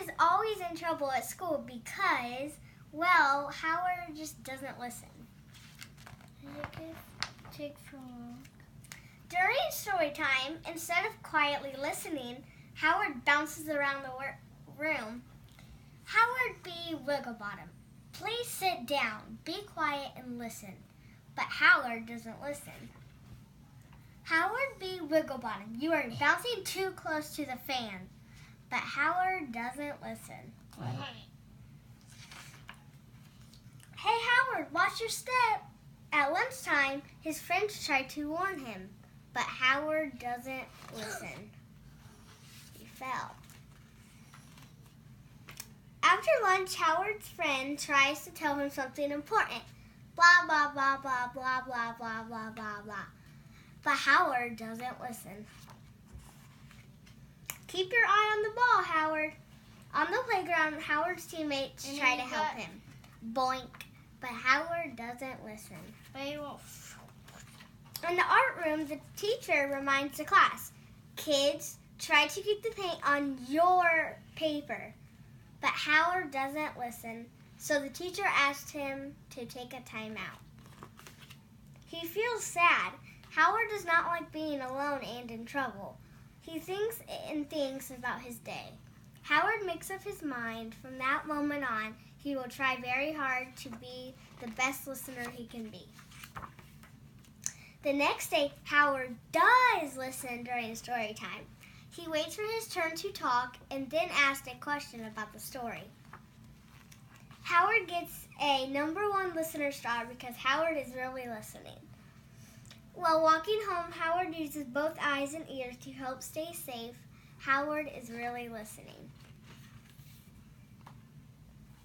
is always in trouble at school because, well, Howard just doesn't listen. During story time, instead of quietly listening, Howard bounces around the room. Howard B. Wigglebottom, please sit down, be quiet, and listen. But Howard doesn't listen. Howard B. Wigglebottom, you are bouncing too close to the fan. But Howard doesn't listen. Hey Howard, watch your step. At lunchtime, his friends try to warn him, but Howard doesn't listen. He fell. After lunch, Howard's friend tries to tell him something important. Blah, blah, blah, blah, blah, blah, blah, blah, blah, blah. But Howard doesn't listen. Keep your eye on the ball, Howard. On the playground, Howard's teammates try to help him. Boink. But Howard doesn't listen. In the art room, the teacher reminds the class, kids, try to keep the paint on your paper. But Howard doesn't listen, so the teacher asked him to take a time out. He feels sad. Howard does not like being alone and in trouble. He thinks and thinks about his day. Howard makes up his mind. From that moment on, he will try very hard to be the best listener he can be. The next day, Howard does listen during story time. He waits for his turn to talk and then asks a question about the story. Howard gets a #1 listener star because Howard is really listening. While walking home, Howard uses both eyes and ears to help stay safe. Howard is really listening.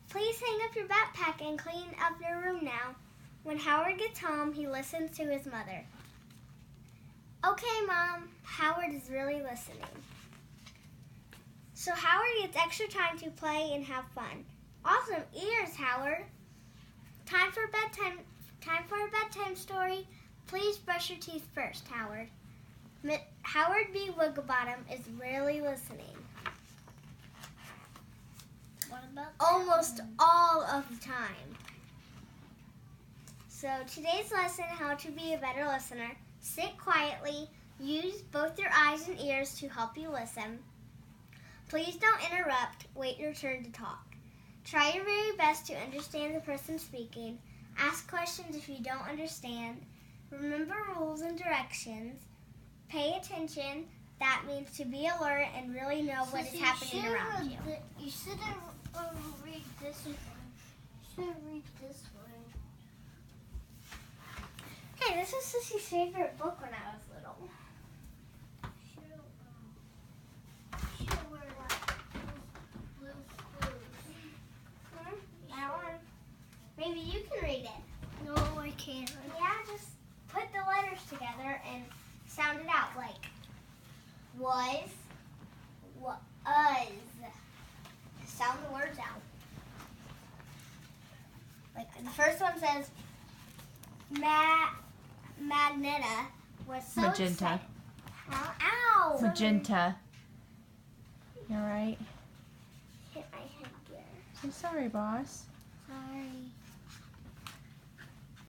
Please hang up your backpack and clean up your room now. When Howard gets home, he listens to his mother. Okay, Mom. Howard is really listening. So Howard gets extra time to play and have fun. Awesome ears, Howard. Time for a bedtime story. Please brush your teeth first, Howard. Howard B. Wigglebottom is really listening. What about almost all of the time? So today's lesson, how to be a better listener. Sit quietly. Use both your eyes and ears to help you listen. Please don't interrupt. Wait your turn to talk. Try your very best to understand the person speaking. Ask questions if you don't understand. Remember rules and directions. Pay attention. That means to be alert and really know what is happening around you. You shouldn't read this one. You should read this one. Hey, this was Sissy's favorite book when I was little. That one. Maybe you can read it. No, I can't. Yeah, just put the letters together and sound it out like was. Sound the words out. Like the first one says Magneta was so Magenta. excited. Ow! Magenta. You alright? Hit my head there. So sorry, boss.